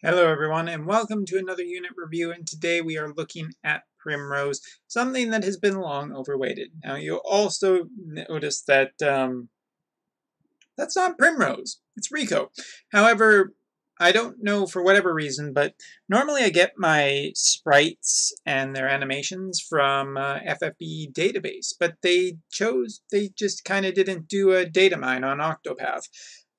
Hello everyone and welcome to another unit review, and today we are looking at Primrose, something that has been long overweighted. Now you'll also notice that that's not Primrose, it's Rico. However, I don't know for whatever reason, but normally I get my sprites and their animations from FFB database, but they just kind of didn't do a data mine on Octopath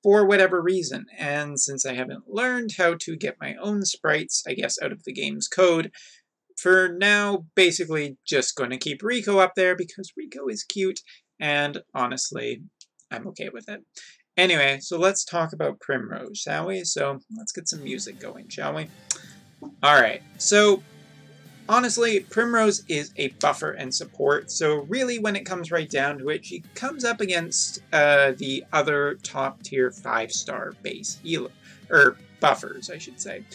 for whatever reason, and since I haven't learned how to get my own sprites, I guess, out of the game's code, for now, basically just going to keep Rico up there because Rico is cute, and honestly, I'm okay with it. Anyway, so let's talk about Primrose, shall we? So let's get some music going, shall we? Alright, so honestly, Primrose is a buffer and support, so really when it comes right down to it, she comes up against the other top-tier 5-star base healer, or buffers, I should say,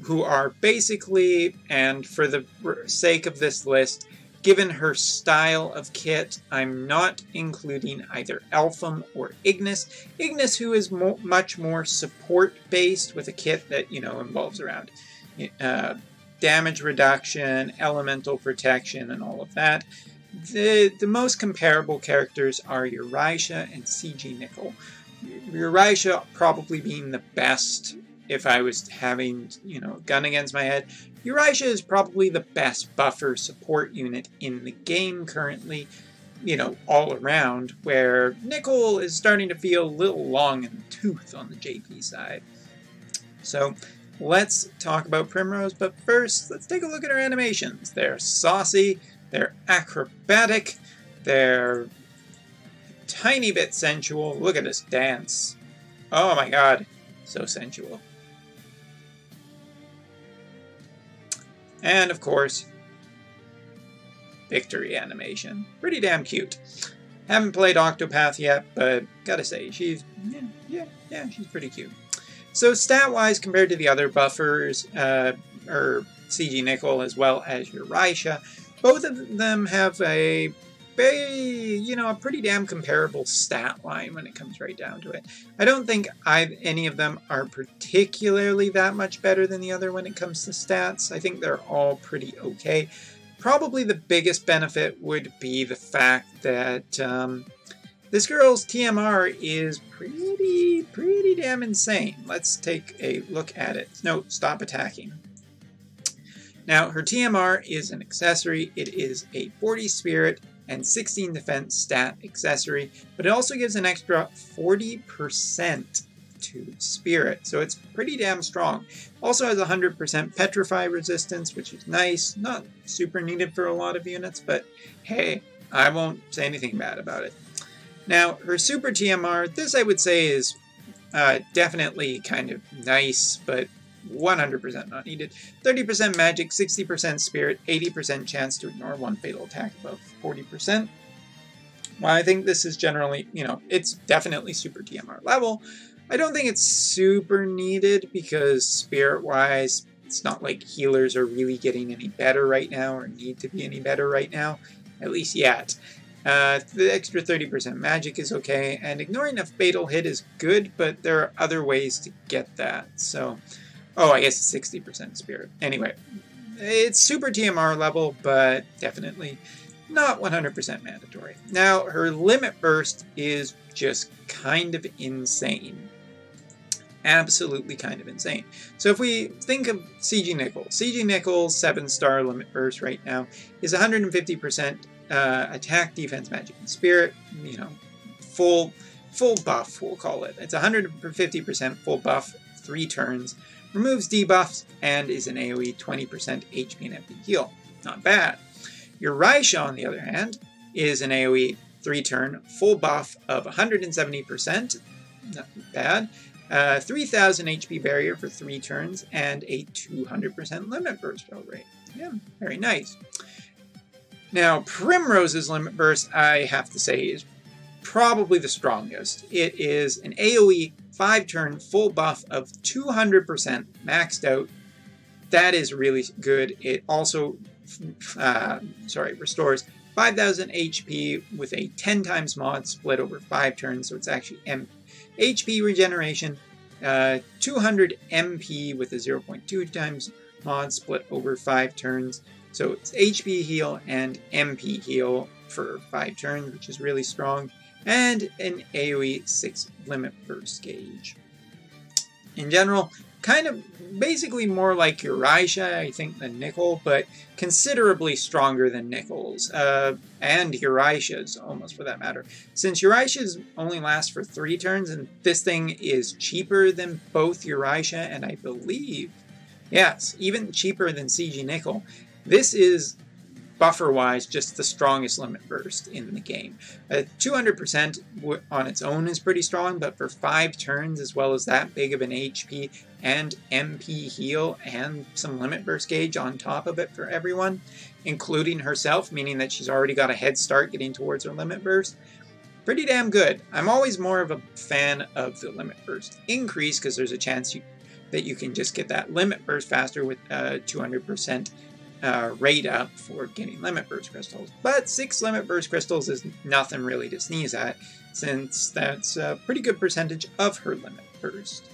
who are basically, and for the sake of this list, given her style of kit, I'm not including either Elfum or Ignis. Ignis, who is much more support-based with a kit that, involves around damage reduction, elemental protection, and all of that. The most comparable characters are Eurytia and CG Nickel. Eurytia probably being the best if I was having, a gun against my head. Eurytia is probably the best buffer support unit in the game currently, all around, where Nickel is starting to feel a little long in the tooth on the JP side. So let's talk about Primrose, but first, let's take a look at her animations. They're saucy, they're acrobatic, they're a tiny bit sensual. Look at this dance. Oh my god, so sensual. And of course, victory animation. Pretty damn cute. Haven't played Octopath yet, but gotta say, she's pretty cute. So stat-wise, compared to the other buffers, or CG Nickel as well as Eurytia, both of them have a pretty damn comparable stat line when it comes right down to it. I don't think any of them are particularly that much better than the other when it comes to stats. I think they're all pretty okay. Probably the biggest benefit would be the fact that this girl's TMR is pretty damn insane. Let's take a look at it. No, stop attacking. Now, her TMR is an accessory. It is a 40 spirit and 16 defense stat accessory, but it also gives an extra 40% to spirit, so it's pretty damn strong. Also has 100% petrify resistance, which is nice. Not super needed for a lot of units, but hey, I won't say anything bad about it. Now, her super TMR, this I would say is definitely kind of nice, but 100% not needed. 30% magic, 60% spirit, 80% chance to ignore one fatal attack above 40%. While I think this is generally, it's definitely super TMR level, I don't think it's super needed because spirit-wise, it's not like healers are really getting any better right now or need to be any better right now, at least yet. The extra 30% magic is okay, and ignoring a fatal hit is good, but there are other ways to get that, so... Oh, I guess it's 60% spirit. Anyway, it's super TMR level, but definitely not 100% mandatory. Now, her limit burst is just kind of insane. Absolutely kind of insane. So if we think of CG Nickel's 7-star limit burst right now is 150% attack, defense, magic, and spirit. Full buff, we'll call it. It's 150% full buff, 3 turns. Removes debuffs, and is an AoE 20% HP and MP heal. Not bad. Eurytia, on the other hand, is an AoE 3-turn full buff of 170%. Not bad. 3000 HP barrier for 3 turns, and a 200% limit burst fill rate. Yeah, very nice. Now, Primrose's limit burst, I have to say, is probably the strongest. It is an AoE 5-turn full buff of 200% maxed out. That is really good. It also restores 5000 HP with a 10 times mod split over 5 turns, so it's actually HP regeneration, 200 MP with a 0.2 times mod split over 5 turns. So it's HP heal and MP heal for 5 turns, which is really strong. And an AoE 6 limit burst gauge. In general, kind of basically more like Uriasha, I think, than Nickel, but considerably stronger than Nickel's. And Uriasha's, almost for that matter. Since Uriasha's only lasts for 3 turns, and this thing is cheaper than both Uriasha and I believe, yes, even cheaper than CG Nickel, this is, buffer-wise, just the strongest limit burst in the game. 200% on its own is pretty strong, but for 5 turns, as well as that big of an HP and MP heal and some limit burst gauge on top of it for everyone, including herself, meaning that she's already got a head start getting towards her limit burst, pretty damn good. I'm always more of a fan of the limit burst increase, because there's a chance that you can just get that limit burst faster with 200% rate up for getting limit burst crystals. But 6 limit burst crystals is nothing really to sneeze at, since that's a pretty good percentage of her limit burst.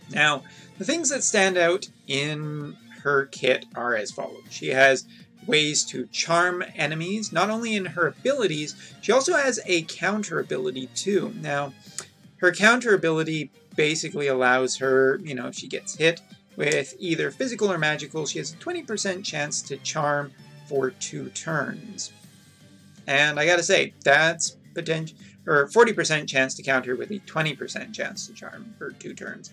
Now, the things that stand out in her kit are as follows. She has ways to charm enemies, not only in her abilities, she also has a counter ability too. Now, her counter ability basically allows her, you know, if she gets hit with either physical or magical, she has a 20% chance to charm for 2 turns. And I gotta say, that's 40% chance to counter with a 20% chance to charm for 2 turns.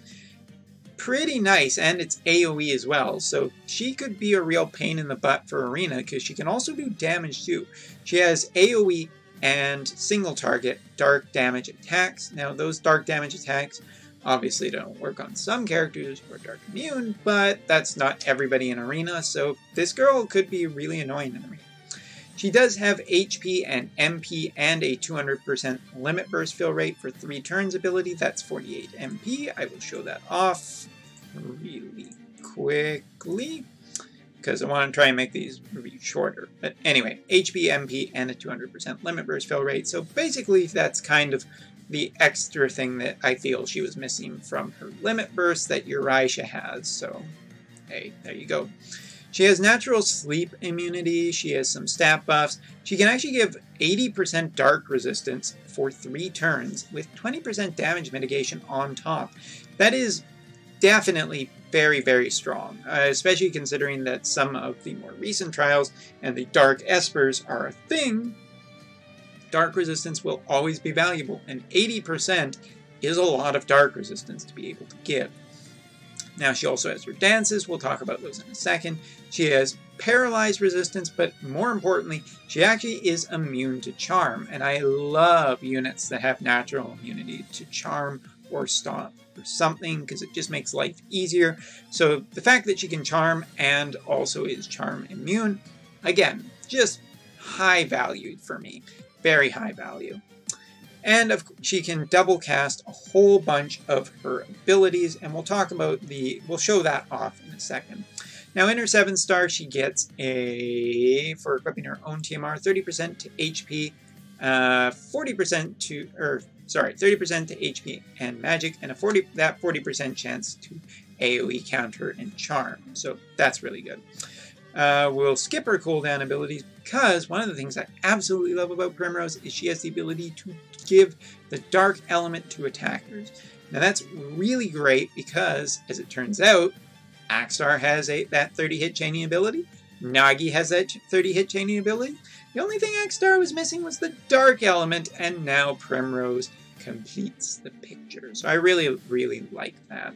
Pretty nice, and it's AoE as well, so she could be a real pain in the butt for Arena, because she can also do damage too. She has AoE and single target dark damage attacks. Now, those dark damage attacks obviously don't work on some characters who are dark immune, but that's not everybody in Arena, so this girl could be really annoying in Arena. She does have HP and MP and a 200% limit burst fill rate for 3 turns ability. That's 48 MP. I will show that off really quickly, because I want to try and make these reviews shorter. But anyway, HP, MP, and a 200% limit burst fill rate. So basically that's kind of the extra thing that I feel she was missing from her limit burst that Uriasha has. So, hey, there you go. She has natural sleep immunity. She has some stat buffs. She can actually give 80% dark resistance for 3 turns with 20% damage mitigation on top. That is definitely very, very strong, especially considering that some of the more recent trials and the dark espers are a thing. Dark resistance will always be valuable, and 80% is a lot of dark resistance to be able to give. Now, she also has her dances. We'll talk about those in a second. She has paralyzed resistance, but more importantly, she actually is immune to charm, and I love units that have natural immunity to charm or stop or something, because it just makes life easier. So the fact that she can charm and also is charm immune, again, just high valued for me. Very high value. And she can double cast a whole bunch of her abilities, and we'll talk about we'll show that off in a second. Now in her 7-star, she gets for equipping her own TMR, 30% to HP, 30% to HP and magic, and that 40% chance to AoE counter and charm. So that's really good. We'll skip her cooldown abilities, because one of the things I absolutely love about Primrose is she has the ability to give the dark element to attackers. Now that's really great because, as it turns out, Axstar has that 30-hit chaining ability. Nagi has that 30-hit chaining ability. The only thing Axstar was missing was the dark element, and now Primrose completes the picture. So I really, really like that.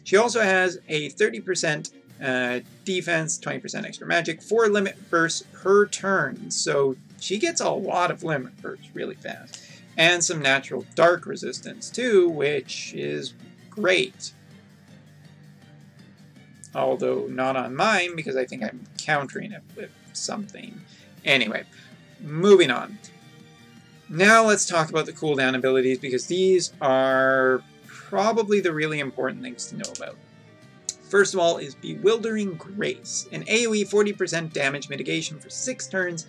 She also has a 30% defense, 20% extra magic, 4 limit bursts per turn. So she gets a lot of limit bursts really fast. And some natural dark resistance too, which is great. Although not on mine, because I think I'm countering it with something. Anyway, moving on. Now let's talk about the cooldown abilities, because these are probably the really important things to know about. First of all is Bewildering Grace, an AoE 40% damage mitigation for 6 turns,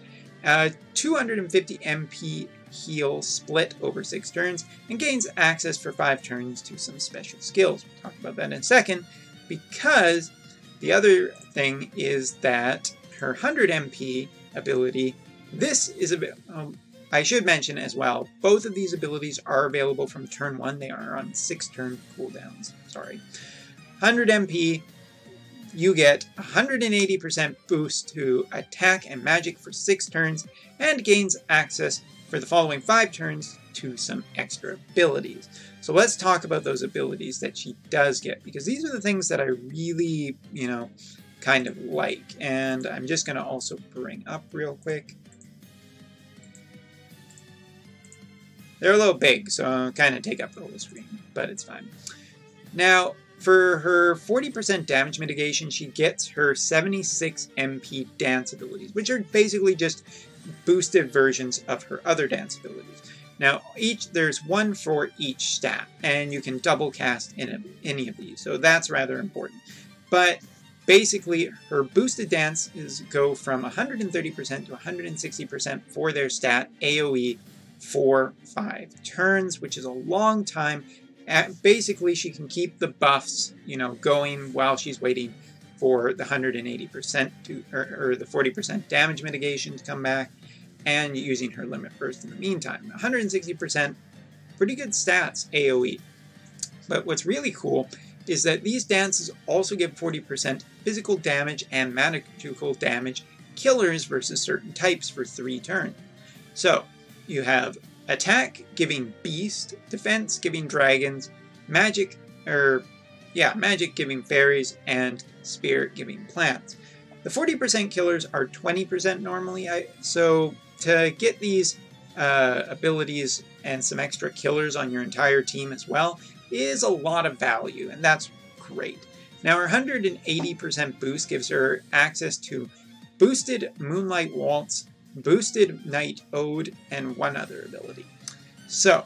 250 MP heal split over 6 turns, and gains access for 5 turns to some special skills. We'll talk about that in a second, because the other thing is that her 100 MP ability, this is a bit... I should mention as well, both of these abilities are available from turn 1. They are on 6-turn cooldowns. Sorry. 100 MP, you get 180% boost to attack and magic for 6 turns, and gains access for the following 5 turns to some extra abilities. So let's talk about those abilities that she does get, because these are the things that I really, kind of like. And I'm just going to also bring up real quick. They're a little big, so kind of take up the whole screen, but it's fine. Now, for her 40% damage mitigation, she gets her 76 MP dance abilities, which are basically just boosted versions of her other dance abilities. Now, there's one for each stat, and you can double cast any of these, so that's rather important. But basically, her boosted dances go from 130% to 160% for their stat AoE for 5 turns, which is a long time. Basically, she can keep the buffs, going while she's waiting for the 180% or the 40% damage mitigation to come back, and using her limit burst in the meantime. 160%, pretty good stats AoE. But what's really cool is that these dances also give 40% physical damage and magical damage killers versus certain types for 3 turns. So you have attack giving beast, defense giving dragons, magic giving fairies, and spirit giving plants. The 40% killers are 20% normally, so to get these abilities and some extra killers on your entire team as well is a lot of value, and that's great. Now her 180% boost gives her access to boosted Moonlight Waltz, boosted Night Ode, and one other ability. So,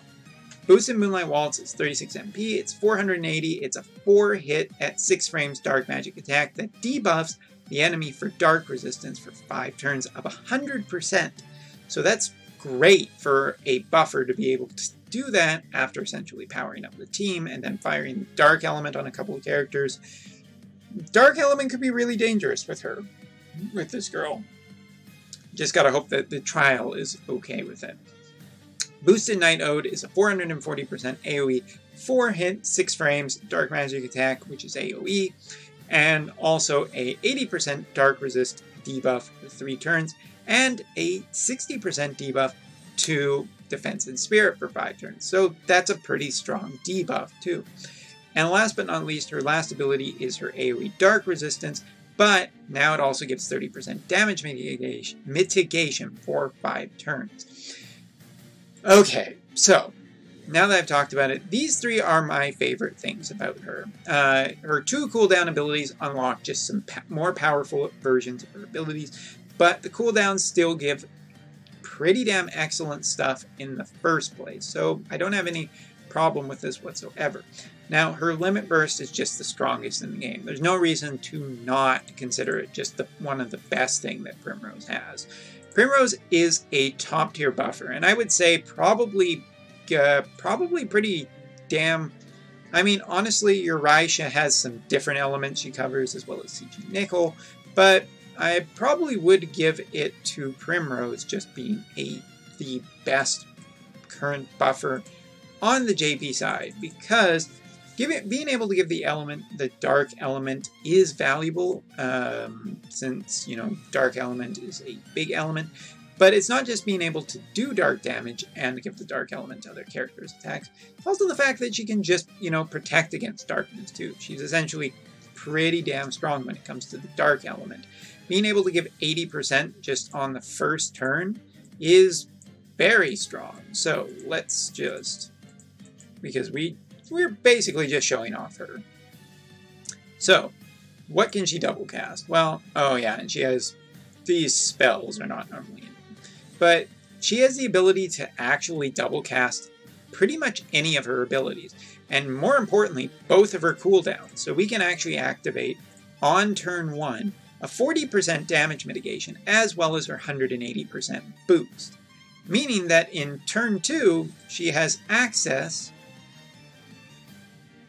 boosted Moonlight Waltz is 36 MP, it's 480, it's a 4-hit at 6 frames dark magic attack that debuffs the enemy for dark resistance for 5 turns of 100%. So that's great for a buffer to be able to do that after essentially powering up the team and then firing Dark Element on a couple of characters. Dark Element could be really dangerous with this girl. Just gotta hope that the trial is okay with it. Boosted Night Ode is a 440% AoE, 4-hit, 6 frames, dark magic attack, which is AoE, and also a 80% dark resist debuff for 3 turns, and a 60% debuff to defense and spirit for 5 turns. So that's a pretty strong debuff too. And last but not least, her last ability is her AoE dark resistance, but now it also gives 30% damage mitigation for 5 turns. Okay, so now that I've talked about it, these 3 are my favorite things about her. Her 2 cooldown abilities unlock just some more powerful versions of her abilities, but the cooldowns still give pretty damn excellent stuff in the first place, so I don't have any problem with this whatsoever. Now, her limit burst is just the strongest in the game. There's no reason to not consider it just one of the best things that Primrose has. Primrose is a top tier buffer, and I would say probably pretty damn... I mean, honestly, your Raisha has some different elements she covers, as well as CG Nickel, but I probably would give it to Primrose just being the best current buffer on the JP side, because being able to give the dark element is valuable, since, dark element is a big element, but it's not just being able to do dark damage and give the dark element to other characters' attacks. It's also the fact that she can just, protect against darkness too. She's essentially pretty damn strong when it comes to the dark element. Being able to give 80% just on the first turn is very strong. So let's just, because we're basically just showing off her. So, what can she double cast? Well, oh yeah, and she has, these spells are not normally in, but she has the ability to actually double cast pretty much any of her abilities, and more importantly, both of her cooldowns. So we can actually activate on turn 1 a 40% damage mitigation, as well as her 180% boost. meaning that in turn 2, she has access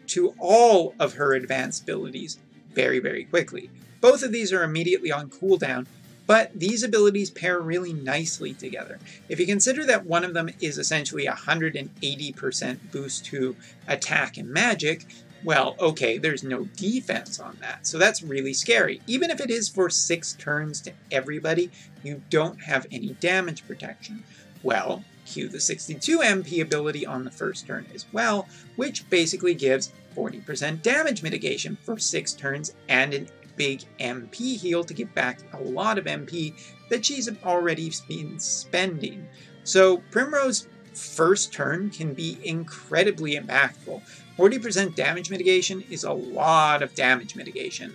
to all of her advanced abilities very, very quickly. Both of these are immediately on cooldown, but these abilities pair really nicely together. If you consider that one of them is essentially a 180% boost to attack and magic, well, okay, there's no defense on that, so that's really scary. Even if it is for 6 turns to everybody, you don't have any damage protection. Well, cue the 62 MP ability on the first turn as well, which basically gives 40% damage mitigation for 6 turns and a big MP heal to give back a lot of MP that she's already been spending. So Primrose first turn can be incredibly impactful. 40% damage mitigation is a lot of damage mitigation.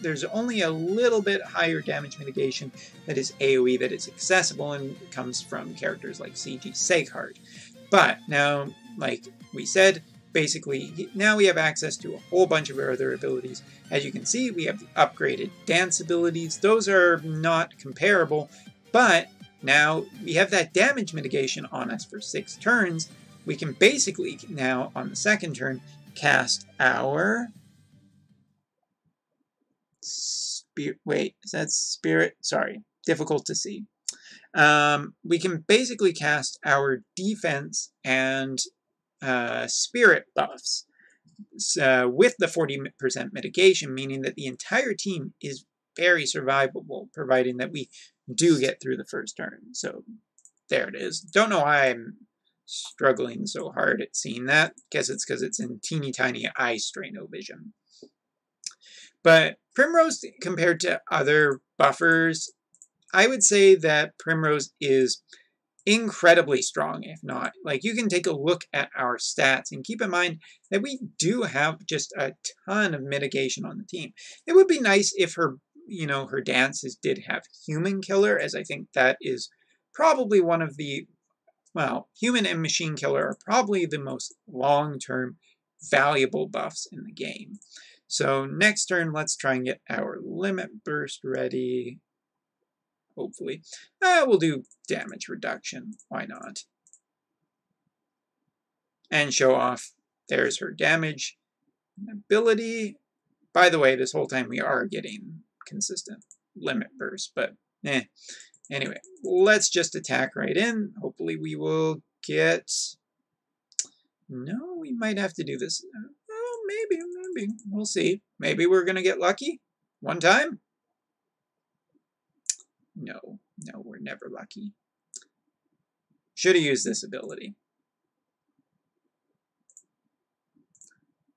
There's only a little bit higher damage mitigation that is AoE that is accessible and comes from characters like CG Seghart. But now, like we said, basically now we have access to a whole bunch of our other abilities. As you can see, we have the upgraded dance abilities. Those are not comparable, but now we have that damage mitigation on us for 6 turns. We can basically now, on the second turn, cast our... Wait, is that Spirit? Sorry, difficult to see. We can basically cast our defense and Spirit buffs with the 40% mitigation, meaning that the entire team is very survivable, providing that we do get through the first turn. So there it is. Don't know why I'm struggling so hard at seeing that. Guess it's because it's in teeny tiny eye straino vision. But Primrose, compared to other buffers, I would say that Primrose is incredibly strong, if not. Like, you can take a look at our stats and keep in mind that we do have just a ton of mitigation on the team. It would be nice if her, her dances did have Human Killer, as I think that is probably one of the, well, Human and Machine Killer are probably the most long-term valuable buffs in the game. So next turn, let's try and get our Limit Burst ready. Hopefully. We'll do damage reduction. Why not? And show off. There's her damage ability. By the way, this whole time we are getting consistent Limit Burst, but Anyway, let's just attack right in. Hopefully we will get... No, we might have to do this. Oh, maybe. We'll see. Maybe we're going to get lucky one time. No, we're never lucky. Should have used this ability.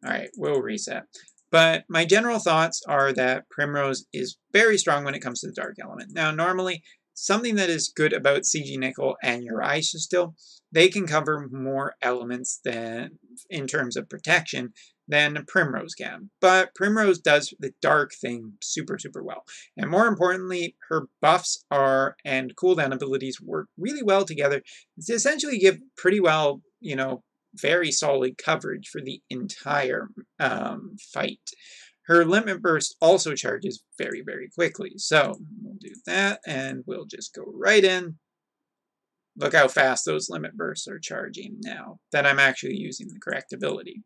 Alright, we'll reset. But my general thoughts are that Primrose is very strong when it comes to the Dark Element. Now, normally, something that is good about CG Nickel and Uri still, they can cover more elements than, in terms of protection, than Primrose can. But Primrose does the dark thing super, super well. And more importantly, her buffs and cooldown abilities work really well together to essentially give pretty well, very solid coverage for the entire fight. Her Limit Burst also charges very, very quickly. So we'll do that, and we'll just go right in. Look how fast those Limit Bursts are charging now that I'm actually using the correct ability.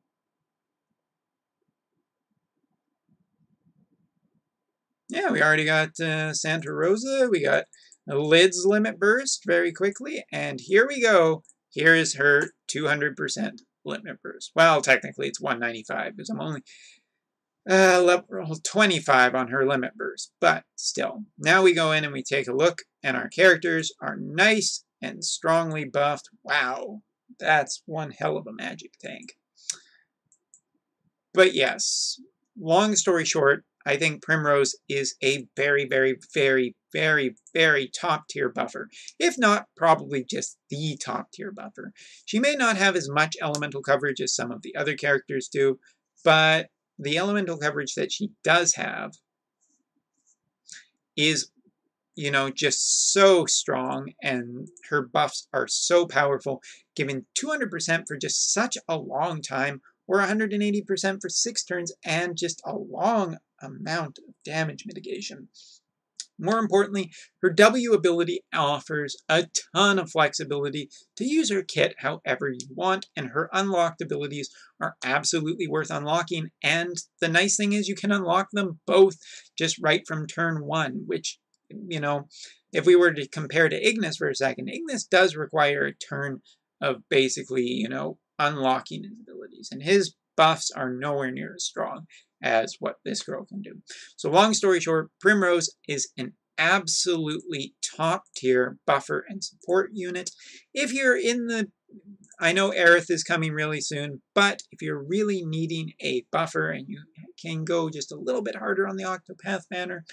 Yeah, we already got Santa Rosa. We got Lid's Limit Burst very quickly. And here we go. Here is her 200% Limit Burst. Well, technically it's 195 because I'm only level 25 on her Limit Burst. But still, now we go in and we take a look. And our characters are nice and strongly buffed. Wow, that's one hell of a magic tank. But yes, long story short, I think Primrose is a very, very, very, very, very top-tier buffer. If not, probably just the top-tier buffer. She may not have as much elemental coverage as some of the other characters do, but the elemental coverage that she does have is, just so strong, and her buffs are so powerful, given 200% for just such a long time, or 180% for 6 turns, and just a long amount of damage mitigation. More importantly, her W ability offers a ton of flexibility to use her kit however you want, and her unlocked abilities are absolutely worth unlocking, and the nice thing is you can unlock them both just right from turn 1, which, you know, if we were to compare to Ignis for a second, Ignis does require a turn of basically, you know, unlocking his abilities, and his buffs are nowhere near as strong as what this girl can do. So long story short, Primrose is an absolutely top tier buffer and support unit. If you're in the, I know Aerith is coming really soon, but if you're really needing a buffer and you can go just a little bit harder on the Octopath banner,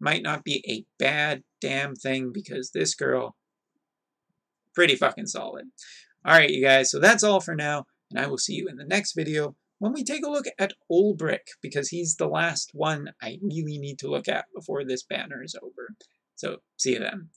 might not be a bad damn thing, because this girl, pretty fucking solid. Alright, you guys, so that's all for now, and I will see you in the next video when we take a look at Ulbrich, because he's the last one I really need to look at before this banner is over. So, see you then.